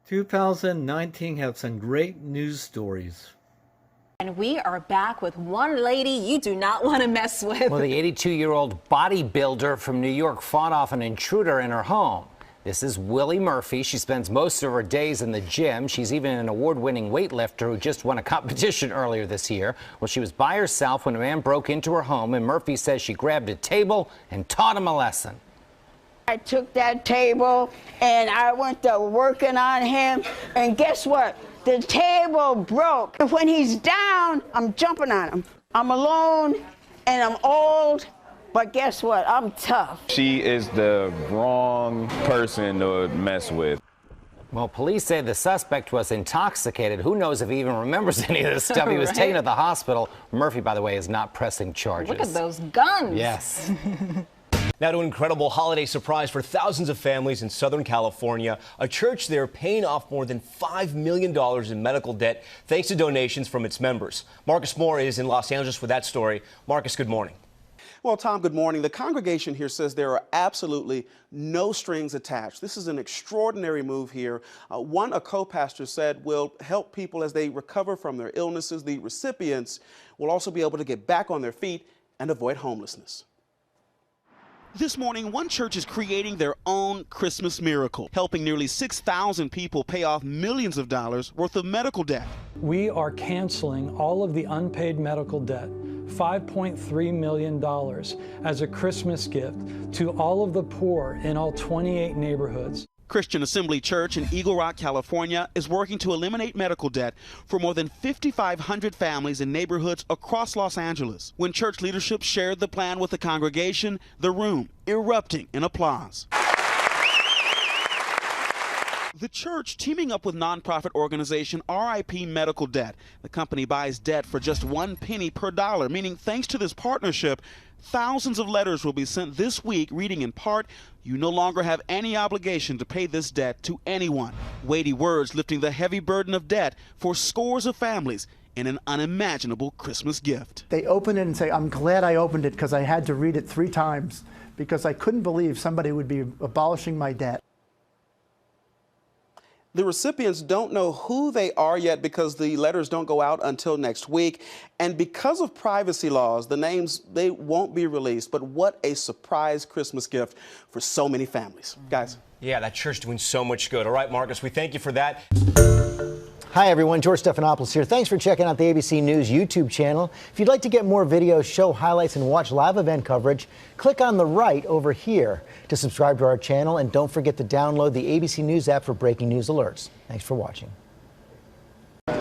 2019 have some great news stories. And we are back with one lady you do not want to mess with. Well, the 82-year-old bodybuilder from New York fought off an intruder in her home. This is Willie Murphy. She spends most of her days in the gym. She's even an award-winning weightlifter who just won a competition earlier this year. Well, she was by herself when a man broke into her home, and Murphy says she grabbed a table and taught him a lesson. I took that table and I went to working on him, and guess what? The table broke. When he's down, I'm jumping on him. I'm alone and I'm old, but guess what? I'm tough. She is the wrong person to mess with. Well, police say the suspect was intoxicated. Who knows if he even remembers any of this stuff. He was Right. taken to the hospital. Murphy, by the way, is not pressing charges. Look at those guns. Yes. Now to an incredible holiday surprise for thousands of families in Southern California. A church there paying off more than $5 million in medical debt thanks to donations from its members. Marcus Moore is in Los Angeles with that story. Marcus, good morning. Well, Tom, good morning. The congregation here says there are absolutely no strings attached. This is an extraordinary move here. A co-pastor said will help people as they recover from their illnesses. The recipients will also be able to get back on their feet and avoid homelessness. This morning, one church is creating their own Christmas miracle, helping nearly 6,000 people pay off millions of dollars worth of medical debt. We are canceling all of the unpaid medical debt, $5.3 million, as a Christmas gift to all of the poor in all 28 neighborhoods. Christian Assembly Church in Eagle Rock, California, is working to eliminate medical debt for more than 5,500 families in neighborhoods across Los Angeles. When church leadership shared the plan with the congregation, the room erupting in applause. The church teaming up with nonprofit organization RIP Medical Debt. The company buys debt for just 1 penny per dollar, meaning thanks to this partnership, thousands of letters will be sent this week reading in part, you no longer have any obligation to pay this debt to anyone. Weighty words lifting the heavy burden of debt for scores of families in an unimaginable Christmas gift. They open it and say, I'm glad I opened it because I had to read it 3 times because I couldn't believe somebody would be abolishing my debt. The recipients don't know who they are yet because the letters don't go out until next week. And because of privacy laws, the names, they won't be released. But what a surprise Christmas gift for so many families. Guys. Yeah, that church doing so much good. All right, Marcus, we thank you for that. Hi, everyone. George Stephanopoulos here. Thanks for checking out the ABC News YouTube channel. If you'd like to get more videos, show highlights, and watch live event coverage, click on the right over here to subscribe to our channel. And don't forget to download the ABC News app for breaking news alerts. Thanks for watching. You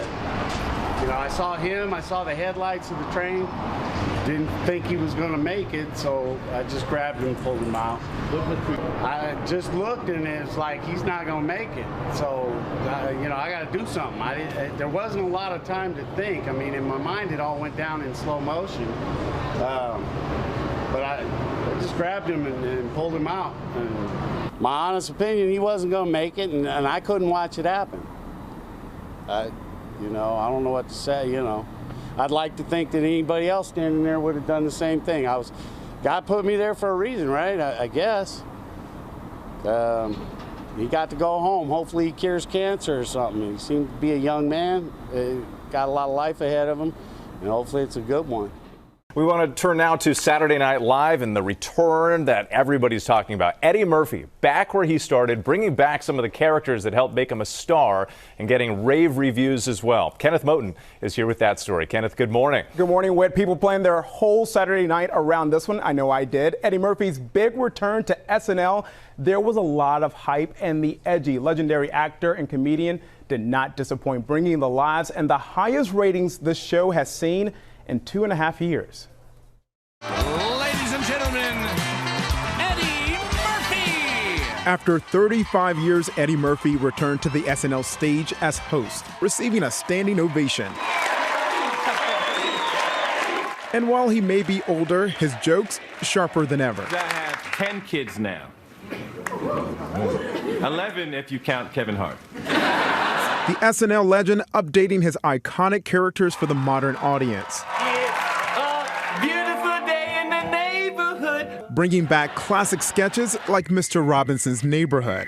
know, I saw him. I saw the headlights of the train. Didn't think he was going to make it, so I just grabbed him and pulled him out. I just looked, and it's like he's not going to make it. So, you know, I got to do something. There wasn't a lot of time to think. I mean, in my mind, it all went down in slow motion. But I just grabbed him and pulled him out. And my honest opinion, he wasn't going to make it, and I couldn't watch it happen. You know, I don't know what to say, you know. I'd like to think that anybody else standing there would have done the same thing. God put me there for a reason, right? I guess. He got to go home. Hopefully he cures cancer or something. He seemed to be a young man, got a lot of life ahead of him, and hopefully it's a good one. We want to turn now to Saturday Night Live and the return that everybody's talking about. Eddie Murphy, back where he started, bringing back some of the characters that helped make him a star and getting rave reviews as well. Kenneth Moten is here with that story. Kenneth, good morning. Good morning, Whit. People planned their whole Saturday night around this one. I know I did. Eddie Murphy's big return to SNL. There was a lot of hype, and the edgy, legendary actor and comedian did not disappoint, bringing the laughs and the highest ratings the show has seen in 2.5 years. Ladies and gentlemen, Eddie Murphy! After 35 years, Eddie Murphy returned to the SNL stage as host, receiving a standing ovation. And while he may be older, his jokes sharper than ever. I have 10 kids now. 11 if you count Kevin Hart. The SNL legend updating his iconic characters for the modern audience. Beautiful day in the neighborhood. Bringing back classic sketches like Mr. Robinson's Neighborhood.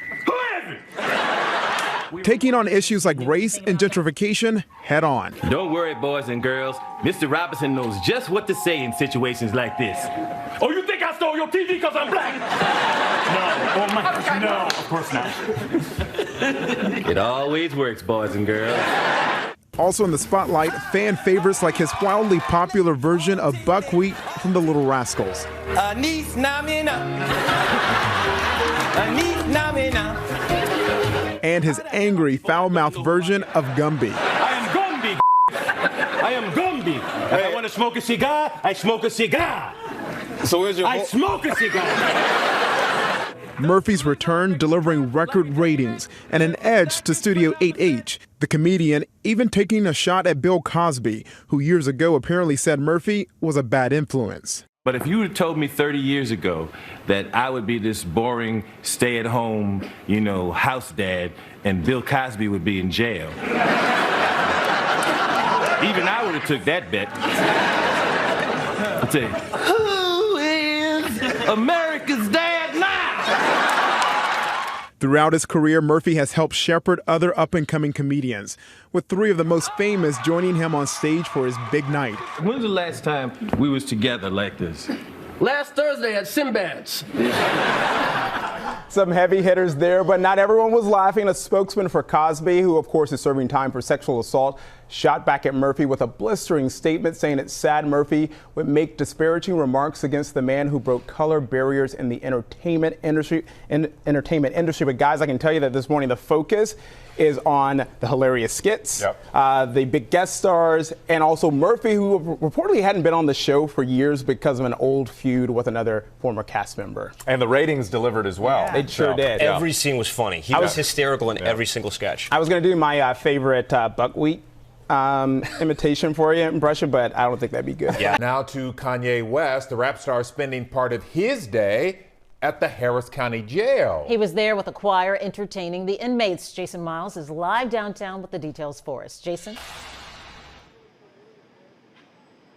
taking on issues like race and gentrification head on. Don't worry, boys and girls. Mr. Robinson knows just what to say in situations like this. Oh, you think I stole your TV because I'm black? No. Oh, my. No, of course not. It always works, boys and girls. Also in the spotlight, fan favorites like his wildly popular version of Buckwheat from the Little Rascals. And his angry, foul-mouthed version of Gumby. I am Gumby. I am Gumby. If I want to smoke a cigar, I smoke a cigar. So where's your... I smoke a cigar. Murphy's return delivering record ratings and an edge to Studio 8H. The comedian even taking a shot at Bill Cosby, who years ago apparently said Murphy was a bad influence. But if you had told me 30 years ago that I would be this boring, stay-at-home, house dad, and Bill Cosby would be in jail, even I would have took that bet. I'll tell you, who is America's dad now? Throughout his career, Murphy has helped shepherd other up-and-coming comedians, with 3 of the most famous joining him on stage for his big night. When's the last time we was together like this? Last Thursday at Sinbad's. Some heavy hitters there, but not everyone was laughing. A spokesman for Cosby, who of course is serving time for sexual assault, shot back at Murphy with a blistering statement saying it's sad Murphy would make disparaging remarks against the man who broke color barriers in the entertainment industry. But guys, I can tell you that this morning the focus is on the hilarious skits, the big guest stars, and also Murphy, who reportedly hadn't been on the show for years because of an old feud with another former cast member. And the ratings delivered as well. They sure did. Every scene was funny. He was hysterical in every single sketch. I was going to do my favorite Buckwheat imitation for you, impression, but I don't think that'd be good. Now to Kanye West, the rap star spending part of his day at the Harris County Jail. He was there with a choir entertaining the inmates. Jason Miles is live downtown with the details for us. Jason?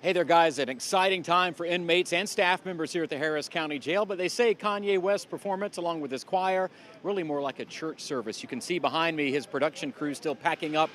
Hey there, guys. An exciting time for inmates and staff members here at the Harris County Jail, but they say Kanye West's performance along with his choir really more like a church service. You can see behind me his production crew still packing up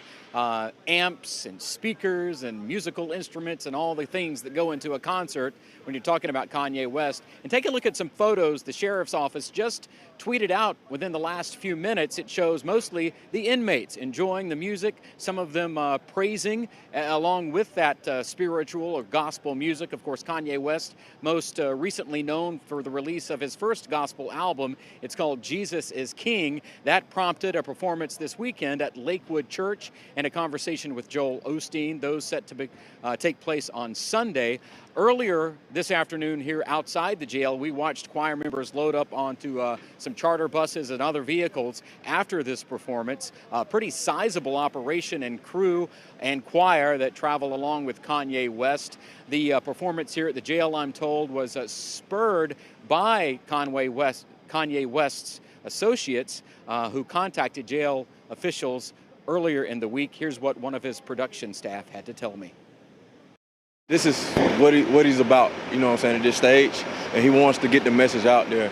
amps and speakers and musical instruments and all the things that go into a concert when you're talking about Kanye West. And take a look at some photos the sheriff's office just tweeted out within the last few minutes. It shows mostly the inmates enjoying the music, some of them praising along with that spiritual or gospel music. Of course, Kanye West, most recently known for the release of his first gospel album. It's called Jesus is King. That prompted a performance this weekend at Lakewood Church and a conversation with Joel Osteen, those set to take place on Sunday. Earlier this afternoon here outside the jail, we watched choir members load up onto some charter buses and other vehicles after this performance. A pretty sizable operation and crew and choir that travel along with Kanye West. The performance here at the jail, I'm told, was spurred by Kanye West's associates who contacted jail officials earlier in the week. Here's what one of his production staff had to tell me. This is what he's about, you know what I'm saying, at this stage, and he wants to get the message out there.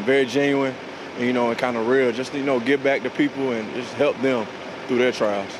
Very genuine, and, and kind of real, just, give back to people and just help them through their trials.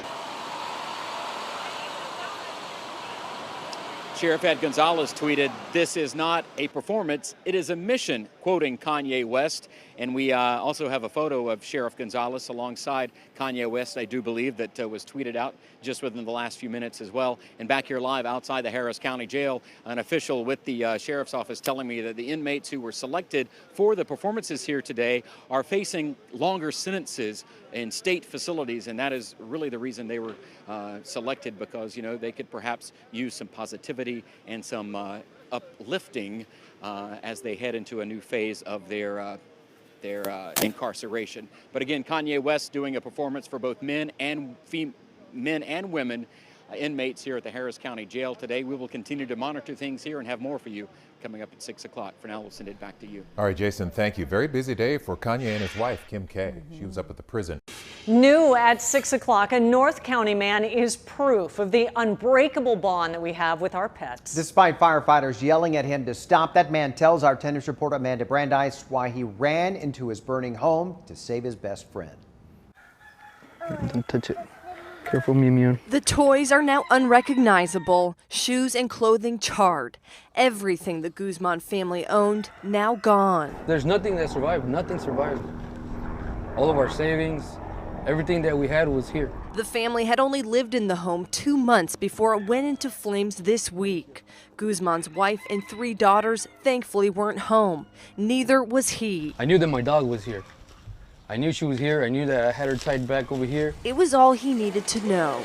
Sheriff Ed Gonzalez tweeted, "This is not a performance, it is a mission," quoting Kanye West. And we also have a photo of Sheriff Gonzalez alongside Kanye West, I do believe, that was tweeted out just within the last few minutes as well. And back here live outside the Harris County Jail, an official with the Sheriff's Office telling me that the inmates who were selected for the performances here today are facing longer sentences in state facilities, and that is really the reason they were selected, because, they could perhaps use some positivity and some uplifting as they head into a new phase of their incarceration. But again, Kanye West doing a performance for both men and women inmates here at the Harris County Jail today. We will continue to monitor things here and have more for you coming up at 6 o'clock. For now, we'll send it back to you. All right, Jason, thank you. Very busy day for Kanye and his wife, Kim K. She was up at the prison. New at 6 o'clock, a North County man is proof of the unbreakable bond that we have with our pets. Despite firefighters yelling at him to stop, that man tells our tennis reporter Amanda Brandeis why he ran into his burning home to save his best friend. Don't touch it. Careful, Mimion. The toys are now unrecognizable, shoes and clothing charred. Everything the Guzman family owned now gone. There's nothing that survived. Nothing survived. All of our savings, everything that we had was here. The family had only lived in the home 2 months before it went into flames this week. Guzman's wife and 3 daughters thankfully weren't home. Neither was he. I knew that my dog was here. I knew she was here. I knew that I had her tied back over here. It was all he needed to know.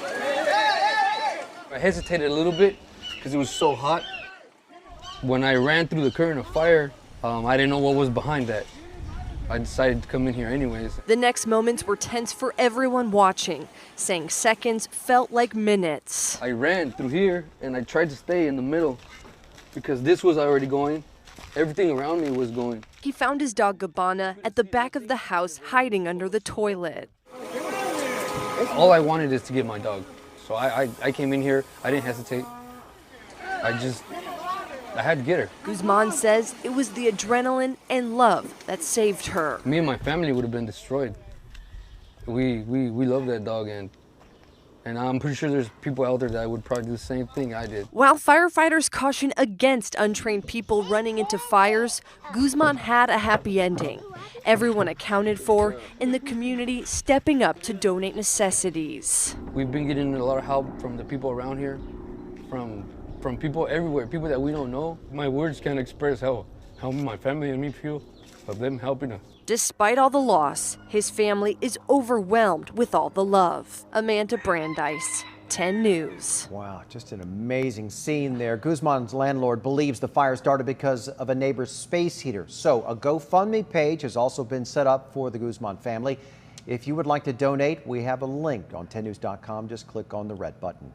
I hesitated a little bit because it was so hot. When I ran through the current of fire, I didn't know what was behind that. I decided to come in here anyways. The next moments were tense for everyone watching, saying seconds felt like minutes. I ran through here and I tried to stay in the middle because this was already going. Everything around me was going. He found his dog Gabbana at the back of the house hiding under the toilet. All I wanted is to get my dog. So I came in here, I didn't hesitate. I had to get her. Guzman says it was the adrenaline and love that saved her. Me and my family would have been destroyed. We love that dog, and I'm pretty sure there's people out there that would probably do the same thing I did. While firefighters caution against untrained people running into fires, Guzman had a happy ending. Everyone accounted for, and the community stepping up to donate necessities. We've been getting a lot of help from the people around here, from people everywhere, people that we don't know. My words can't express how my family and me feel of them helping us. Despite all the loss, his family is overwhelmed with all the love. Amanda Brandeis, 10 News. Wow, just an amazing scene there. Guzman's landlord believes the fire started because of a neighbor's space heater. So a GoFundMe page has also been set up for the Guzman family. If you would like to donate, we have a link on 10news.com. Just click on the red button.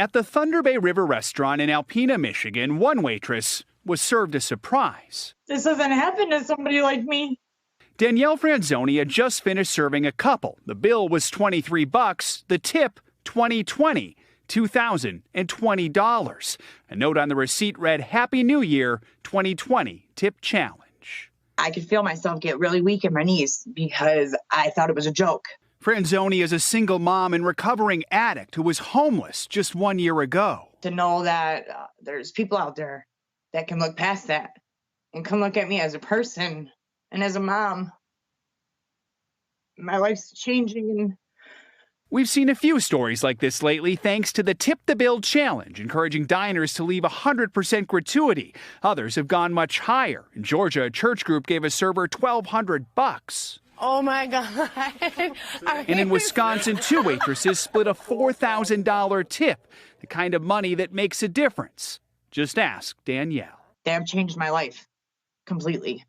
At the Thunder Bay River restaurant in Alpena, Michigan, one waitress was served a surprise. This doesn't happen to somebody like me. Danielle Franzoni had just finished serving a couple. The bill was $23, the tip $20, $2,020. A note on the receipt read, Happy New Year 2020 Tip Challenge. I could feel myself get really weak in my knees because I thought it was a joke. Franzoni is a single mom and recovering addict who was homeless just 1 year ago. To know that there's people out there that can look past that and can look at me as a person and as a mom. My life's changing. We've seen a few stories like this lately thanks to the Tip the Bill Challenge, encouraging diners to leave 100% gratuity. Others have gone much higher. In Georgia, a church group gave a server $1,200. Oh my God. And in Wisconsin, 2 waitresses split a $4,000 tip, the kind of money that makes a difference. Just ask Danielle. They have changed my life completely.